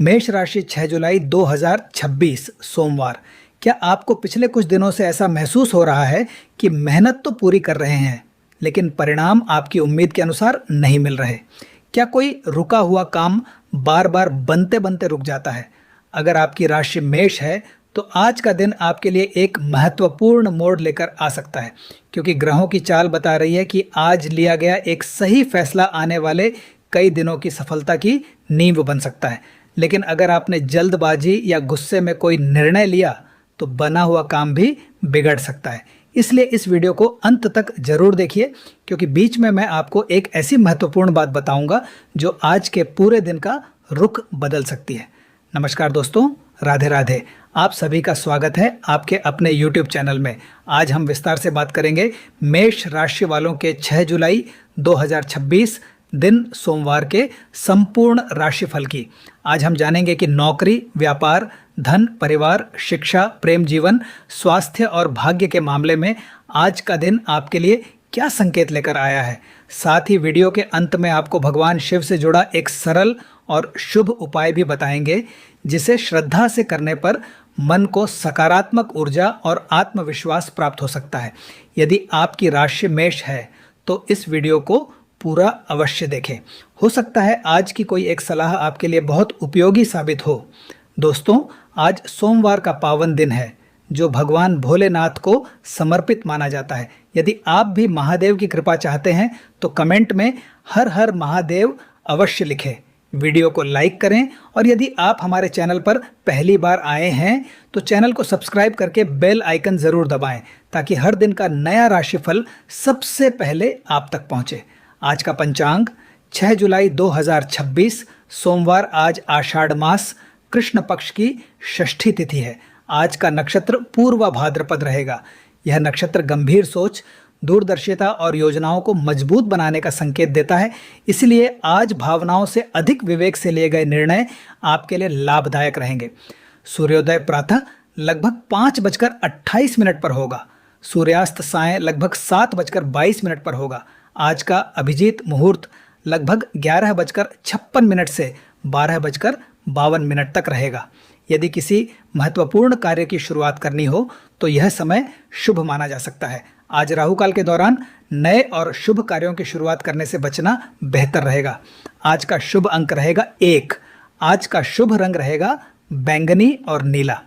मेष राशि 6 जुलाई 2026 सोमवार। क्या आपको पिछले कुछ दिनों से ऐसा महसूस हो रहा है कि मेहनत तो पूरी कर रहे हैं लेकिन परिणाम आपकी उम्मीद के अनुसार नहीं मिल रहे? क्या कोई रुका हुआ काम बार बार बनते बनते रुक जाता है? अगर आपकी राशि मेष है तो आज का दिन आपके लिए एक महत्वपूर्ण मोड़ लेकर आ सकता है, क्योंकि ग्रहों की चाल बता रही है कि आज लिया गया एक सही फैसला आने वाले कई दिनों की सफलता की नींव बन सकता है। लेकिन अगर आपने जल्दबाजी या गुस्से में कोई निर्णय लिया तो बना हुआ काम भी बिगड़ सकता है। इसलिए इस वीडियो को अंत तक जरूर देखिए, क्योंकि बीच में मैं आपको एक ऐसी महत्वपूर्ण बात बताऊंगा जो आज के पूरे दिन का रुख बदल सकती है। नमस्कार दोस्तों, राधे राधे। आप सभी का स्वागत है आपके अपने YouTube चैनल में। आज हम विस्तार से बात करेंगे मेष राशि वालों के 6 जुलाई 2026 दिन सोमवार के संपूर्ण राशिफल की। आज हम जानेंगे कि नौकरी, व्यापार, धन, परिवार, शिक्षा, प्रेम जीवन, स्वास्थ्य और भाग्य के मामले में आज का दिन आपके लिए क्या संकेत लेकर आया है। साथ ही वीडियो के अंत में आपको भगवान शिव से जुड़ा एक सरल और शुभ उपाय भी बताएंगे, जिसे श्रद्धा से करने पर मन को सकारात्मक ऊर्जा और आत्मविश्वास प्राप्त हो सकता है। यदि आपकी राशि मेष है तो इस वीडियो को पूरा अवश्य देखें। हो सकता है आज की कोई एक सलाह आपके लिए बहुत उपयोगी साबित हो। दोस्तों, आज सोमवार का पावन दिन है जो भगवान भोलेनाथ को समर्पित माना जाता है। यदि आप भी महादेव की कृपा चाहते हैं तो कमेंट में हर हर महादेव अवश्य लिखें। वीडियो को लाइक करें और यदि आप हमारे चैनल पर पहली बार आए हैं तो चैनल को सब्सक्राइब करके बेल आइकन ज़रूर दबाएं, ताकि हर दिन का नया राशिफल सबसे पहले आप तक पहुंचे। आज का पंचांग 6 जुलाई 2026 सोमवार। आज आषाढ़ मास कृष्ण पक्ष की षष्ठी तिथि है। आज का नक्षत्र पूर्वा भाद्रपद रहेगा। यह नक्षत्र गंभीर सोच, दूरदर्शिता और योजनाओं को मजबूत बनाने का संकेत देता है। इसलिए आज भावनाओं से अधिक विवेक से लिए गए निर्णय आपके लिए लाभदायक रहेंगे। सूर्योदय प्रातः लगभग 5:28 पर होगा। सूर्यास्त सायं लगभग 7:22 पर होगा। आज का अभिजीत मुहूर्त लगभग 11:56 से 12:52 तक रहेगा। यदि किसी महत्वपूर्ण कार्य की शुरुआत करनी हो तो यह समय शुभ माना जा सकता है। आज राहु काल के दौरान नए और शुभ कार्यों की शुरुआत करने से बचना बेहतर रहेगा। आज का शुभ अंक रहेगा 1। आज का शुभ रंग रहेगा बैंगनी और नीला।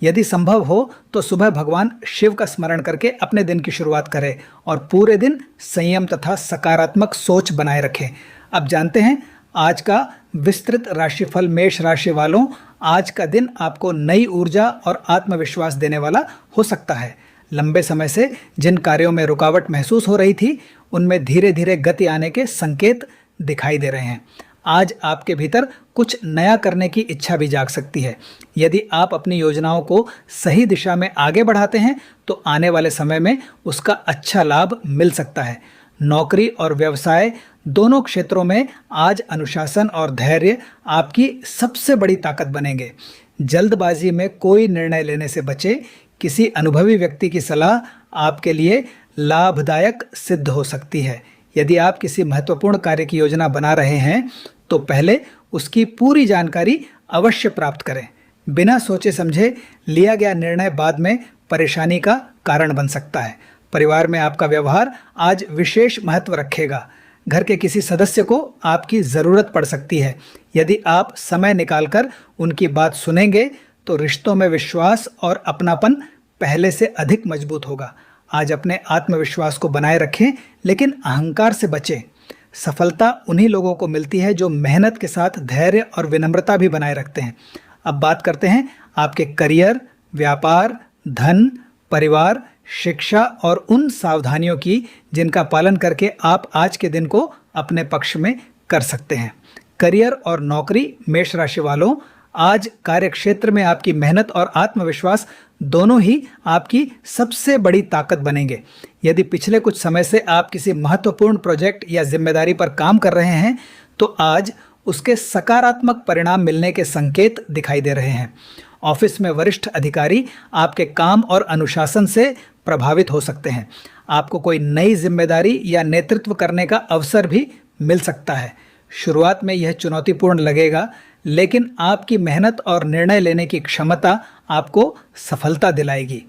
यदि संभव हो तो सुबह भगवान शिव का स्मरण करके अपने दिन की शुरुआत करें और पूरे दिन संयम तथा सकारात्मक सोच बनाए रखें। अब जानते हैं आज का विस्तृत राशिफल। मेष राशि वालों, आज का दिन आपको नई ऊर्जा और आत्मविश्वास देने वाला हो सकता है। लंबे समय से जिन कार्यों में रुकावट महसूस हो रही थी, उनमें धीरे धीरे गति आने के संकेत दिखाई दे रहे हैं। आज आपके भीतर कुछ नया करने की इच्छा भी जाग सकती है। यदि आप अपनी योजनाओं को सही दिशा में आगे बढ़ाते हैं तो आने वाले समय में उसका अच्छा लाभ मिल सकता है। नौकरी और व्यवसाय दोनों क्षेत्रों में आज अनुशासन और धैर्य आपकी सबसे बड़ी ताकत बनेंगे। जल्दबाजी में कोई निर्णय लेने से बचें। किसी अनुभवी व्यक्ति की सलाह आपके लिए लाभदायक सिद्ध हो सकती है। यदि आप किसी महत्वपूर्ण कार्य की योजना बना रहे हैं तो पहले उसकी पूरी जानकारी अवश्य प्राप्त करें। बिना सोचे समझे लिया गया निर्णय बाद में परेशानी का कारण बन सकता है। परिवार में आपका व्यवहार आज विशेष महत्व रखेगा। घर के किसी सदस्य को आपकी ज़रूरत पड़ सकती है। यदि आप समय निकालकर उनकी बात सुनेंगे तो रिश्तों में विश्वास और अपनापन पहले से अधिक मजबूत होगा। आज अपने आत्मविश्वास को बनाए रखें, लेकिन अहंकार से बचें। सफलता उन्हीं लोगों को मिलती है जो मेहनत के साथ धैर्य और विनम्रता भी बनाए रखते हैं। अब बात करते हैं आपके करियर, व्यापार, धन, परिवार, शिक्षा और उन सावधानियों की जिनका पालन करके आप आज के दिन को अपने पक्ष में कर सकते हैं। करियर और नौकरी मेष राशि वालों, आज कार्यक्षेत्र में आपकी मेहनत और आत्मविश्वास दोनों ही आपकी सबसे बड़ी ताकत बनेंगे। यदि पिछले कुछ समय से आप किसी महत्वपूर्ण प्रोजेक्ट या जिम्मेदारी पर काम कर रहे हैं तो आज उसके सकारात्मक परिणाम मिलने के संकेत दिखाई दे रहे हैं। ऑफिस में वरिष्ठ अधिकारी आपके काम और अनुशासन से प्रभावित हो सकते हैं। आपको कोई नई जिम्मेदारी या नेतृत्व करने का अवसर भी मिल सकता है। शुरुआत में यह चुनौतीपूर्ण लगेगा, लेकिन आपकी मेहनत और निर्णय लेने की क्षमता आपको सफलता दिलाएगी।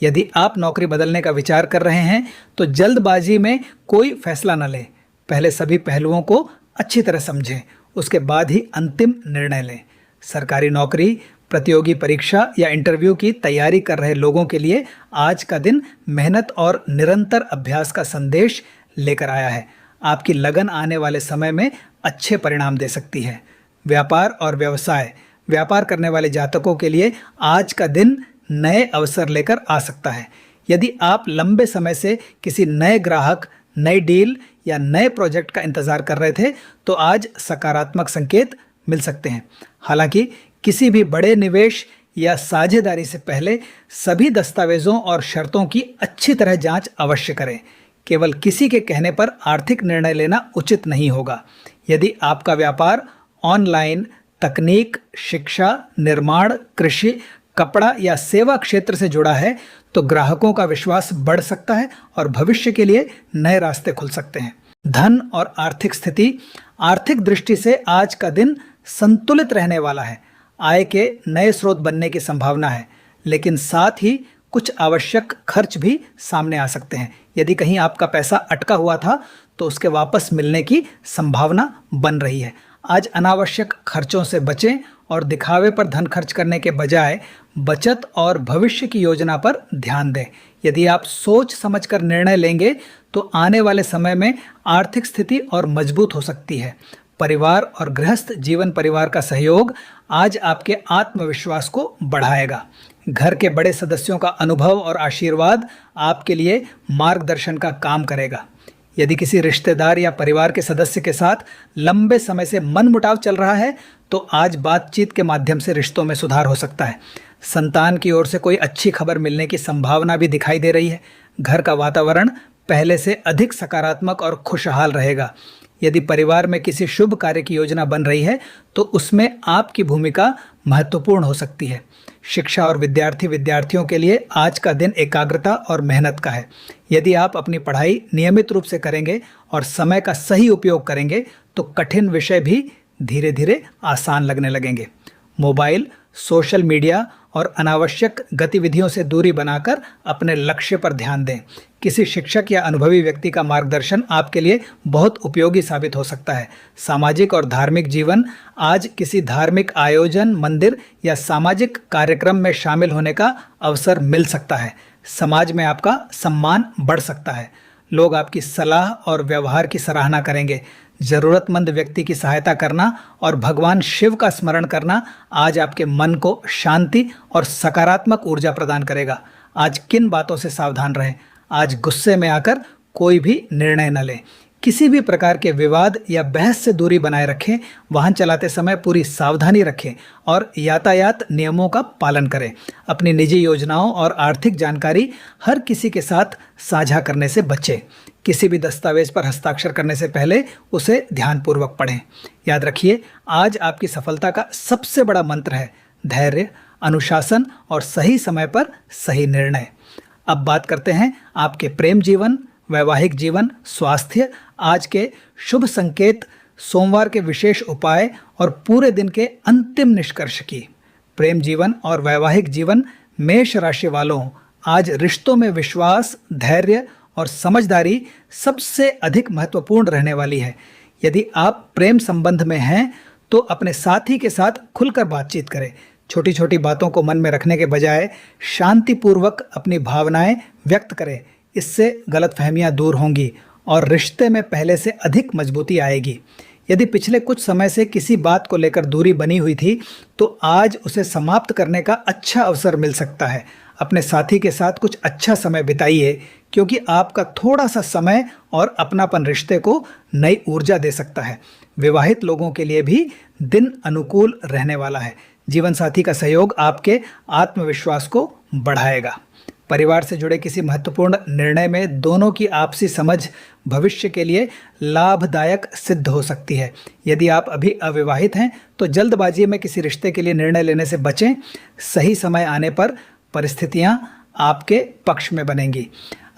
यदि आप नौकरी बदलने का विचार कर रहे हैं तो जल्दबाजी में कोई फैसला न लें। पहले सभी पहलुओं को अच्छी तरह समझें, उसके बाद ही अंतिम निर्णय लें। सरकारी नौकरी, प्रतियोगी परीक्षा या इंटरव्यू की तैयारी कर रहे लोगों के लिए आज का दिन मेहनत और निरंतर अभ्यास का संदेश लेकर आया है। आपकी लगन आने वाले समय में अच्छे परिणाम दे सकती है। व्यापार और व्यवसाय, व्यापार करने वाले जातकों के लिए आज का दिन नए अवसर लेकर आ सकता है। यदि आप लंबे समय से किसी नए ग्राहक, नई डील या नए प्रोजेक्ट का इंतजार कर रहे थे तो आज सकारात्मक संकेत मिल सकते हैं। हालांकि किसी भी बड़े निवेश या साझेदारी से पहले सभी दस्तावेजों और शर्तों की अच्छी तरह जांच अवश्य करें। केवल किसी के कहने पर आर्थिक निर्णय लेना उचित नहीं होगा। यदि आपका व्यापार ऑनलाइन, तकनीक, शिक्षा, निर्माण, कृषि, कपड़ा या सेवा क्षेत्र से जुड़ा है तो ग्राहकों का विश्वास बढ़ सकता है और भविष्य के लिए नए रास्ते खुल सकते हैं। धन और आर्थिक स्थिति, आर्थिक दृष्टि से आज का दिन संतुलित रहने वाला है। आय के नए स्रोत बनने की संभावना है, लेकिन साथ ही कुछ आवश्यक खर्च भी सामने आ सकते हैं। यदि कहीं आपका पैसा अटका हुआ था तो उसके वापस मिलने की संभावना बन रही है। आज अनावश्यक खर्चों से बचें और दिखावे पर धन खर्च करने के बजाय बचत और भविष्य की योजना पर ध्यान दें। यदि आप सोच समझकर निर्णय लेंगे तो आने वाले समय में आर्थिक स्थिति और मजबूत हो सकती है। परिवार और गृहस्थ जीवन परिवार का सहयोग आज आपके आत्मविश्वास को बढ़ाएगा। घर के बड़े सदस्यों का अनुभव और आशीर्वाद आपके लिए मार्गदर्शन का काम करेगा। यदि किसी रिश्तेदार या परिवार के सदस्य के साथ लंबे समय से मनमुटाव चल रहा है तो आज बातचीत के माध्यम से रिश्तों में सुधार हो सकता है। संतान की ओर से कोई अच्छी खबर मिलने की संभावना भी दिखाई दे रही है। घर का वातावरण पहले से अधिक सकारात्मक और खुशहाल रहेगा। यदि परिवार में किसी शुभ कार्य की योजना बन रही है तो उसमें आपकी भूमिका महत्वपूर्ण हो सकती है। शिक्षा और विद्यार्थियों के लिए आज का दिन एकाग्रता और मेहनत का है। यदि आप अपनी पढ़ाई नियमित रूप से करेंगे और समय का सही उपयोग करेंगे तो कठिन विषय भी धीरे धीरे आसान लगने लगेंगे। मोबाइल, सोशल मीडिया और अनावश्यक गतिविधियों से दूरी बनाकर अपने लक्ष्य पर ध्यान दें। किसी शिक्षक या अनुभवी व्यक्ति का मार्गदर्शन आपके लिए बहुत उपयोगी साबित हो सकता है। सामाजिक और धार्मिक जीवन, आज किसी धार्मिक आयोजन, मंदिर या सामाजिक कार्यक्रम में शामिल होने का अवसर मिल सकता है। समाज में आपका सम्मान बढ़ सकता है। लोग आपकी सलाह और व्यवहार की सराहना करेंगे। जरूरतमंद व्यक्ति की सहायता करना और भगवान शिव का स्मरण करना आज आपके मन को शांति और सकारात्मक ऊर्जा प्रदान करेगा। आज किन बातों से सावधान रहें? आज गुस्से में आकर कोई भी निर्णय न लें। किसी भी प्रकार के विवाद या बहस से दूरी बनाए रखें। वाहन चलाते समय पूरी सावधानी रखें और यातायात नियमों का पालन करें। अपनी निजी योजनाओं और आर्थिक जानकारी हर किसी के साथ साझा करने से बचें। किसी भी दस्तावेज पर हस्ताक्षर करने से पहले उसे ध्यानपूर्वक पढ़ें। याद रखिए, आज आपकी सफलता का सबसे बड़ा मंत्र है धैर्य, अनुशासन और सही समय पर सही निर्णय। अब बात करते हैं आपके प्रेम जीवन, वैवाहिक जीवन, स्वास्थ्य, आज के शुभ संकेत, सोमवार के विशेष उपाय और पूरे दिन के अंतिम निष्कर्ष की। प्रेम जीवन और वैवाहिक जीवन, मेष राशि वालों, आज रिश्तों में विश्वास, धैर्य और समझदारी सबसे अधिक महत्वपूर्ण रहने वाली है। यदि आप प्रेम संबंध में हैं तो अपने साथी के साथ खुलकर बातचीत करें। छोटी छोटी बातों को मन में रखने के बजाय शांतिपूर्वक अपनी भावनाएं व्यक्त करें। इससे गलतफहमियां दूर होंगी और रिश्ते में पहले से अधिक मजबूती आएगी। यदि पिछले कुछ समय से किसी बात को लेकर दूरी बनी हुई थी तो आज उसे समाप्त करने का अच्छा अवसर मिल सकता है। अपने साथी के साथ कुछ अच्छा समय बिताइए, क्योंकि आपका थोड़ा सा समय और अपनापन रिश्ते को नई ऊर्जा दे सकता है। विवाहित लोगों के लिए भी दिन अनुकूल रहने वाला है। जीवन साथी का सहयोग आपके आत्मविश्वास को बढ़ाएगा। परिवार से जुड़े किसी महत्वपूर्ण निर्णय में दोनों की आपसी समझ भविष्य के लिए लाभदायक सिद्ध हो सकती है। यदि आप अभी अविवाहित हैं तो जल्दबाजी में किसी रिश्ते के लिए निर्णय लेने से बचें। सही समय आने पर परिस्थितियां आपके पक्ष में बनेंगी।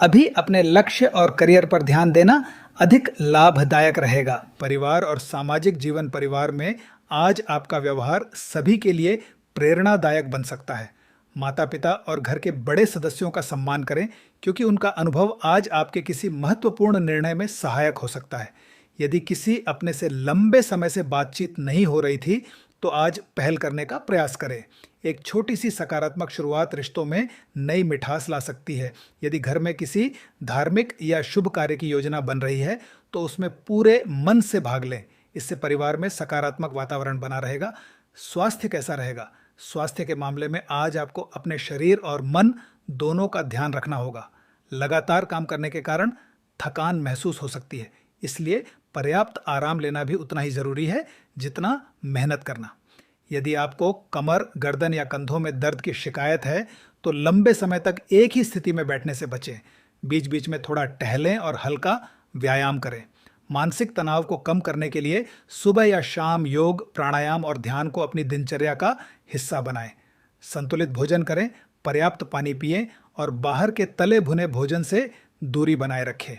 अभी अपने लक्ष्य और करियर पर ध्यान देना अधिक लाभदायक रहेगा। परिवार और सामाजिक जीवन, परिवार में आज आपका व्यवहार सभी के लिए प्रेरणादायक बन सकता है। माता पिता और घर के बड़े सदस्यों का सम्मान करें, क्योंकि उनका अनुभव आज आपके किसी महत्वपूर्ण निर्णय में सहायक हो सकता है। यदि किसी अपने से लंबे समय से बातचीत नहीं हो रही थी, तो आज पहल करने का प्रयास करें। एक छोटी सी सकारात्मक शुरुआत रिश्तों में नई मिठास ला सकती है। यदि घर में किसी धार्मिक या शुभ कार्य की योजना बन रही है, तो उसमें पूरे मन से भाग लें। इससे परिवार में सकारात्मक वातावरण बना रहेगा। स्वास्थ्य कैसा रहेगा? स्वास्थ्य के मामले में आज आपको अपने शरीर और मन दोनों का ध्यान रखना होगा। लगातार काम करने के कारण थकान महसूस हो सकती है, इसलिए पर्याप्त आराम लेना भी उतना ही जरूरी है जितना मेहनत करना। यदि आपको कमर, गर्दन या कंधों में दर्द की शिकायत है, तो लंबे समय तक एक ही स्थिति में बैठने से बचें। बीच बीच में थोड़ा टहलें और हल्का व्यायाम करें। मानसिक तनाव को कम करने के लिए सुबह या शाम योग, प्राणायाम और ध्यान को अपनी दिनचर्या का हिस्सा बनाएं। संतुलित भोजन करें, पर्याप्त पानी पिएं और बाहर के तले भुने भोजन से दूरी बनाए रखें।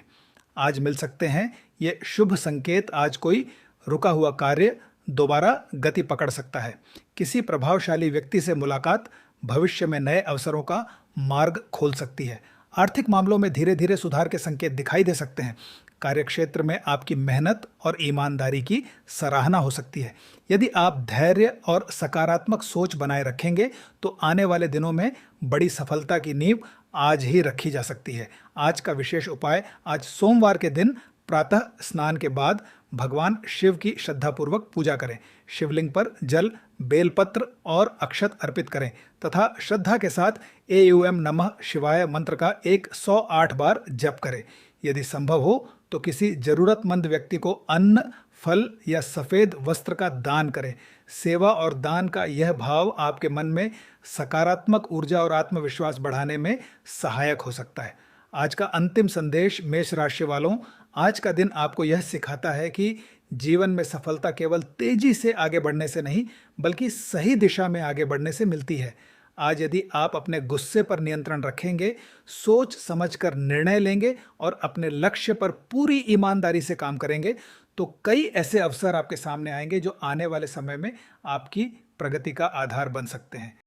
आज मिल सकते हैं ये शुभ संकेत। आज कोई रुका हुआ कार्य दोबारा गति पकड़ सकता है। किसी प्रभावशाली व्यक्ति से मुलाकात भविष्य में नए अवसरों का मार्ग खोल सकती है। आर्थिक मामलों में धीरे धीरे सुधार के संकेत दिखाई दे सकते हैं। कार्यक्षेत्र में आपकी मेहनत और ईमानदारी की सराहना हो सकती है। यदि आप धैर्य और सकारात्मक सोच बनाए रखेंगे, तो आने वाले दिनों में बड़ी सफलता की नींव आज ही रखी जा सकती है। आज का विशेष उपाय: आज सोमवार के दिन प्रातः स्नान के बाद भगवान शिव की श्रद्धापूर्वक पूजा करें। शिवलिंग पर जल, बेलपत्र और अक्षत अर्पित करें तथा श्रद्धा के साथ एयूएम नमः शिवाय मंत्र का 108 बार जप करें। यदि संभव हो तो किसी जरूरतमंद व्यक्ति को अन्न, फल या सफ़ेद वस्त्र का दान करें। सेवा और दान का यह भाव आपके मन में सकारात्मक ऊर्जा और आत्मविश्वास बढ़ाने में सहायक हो सकता है। आज का अंतिम संदेश मेष राशि वालों: आज का दिन आपको यह सिखाता है कि जीवन में सफलता केवल तेजी से आगे बढ़ने से नहीं, बल्कि सही दिशा में आगे बढ़ने से मिलती है। आज यदि आप अपने गुस्से पर नियंत्रण रखेंगे, सोच समझकर निर्णय लेंगे और अपने लक्ष्य पर पूरी ईमानदारी से काम करेंगे, तो कई ऐसे अवसर आपके सामने आएंगे जो आने वाले समय में आपकी प्रगति का आधार बन सकते हैं।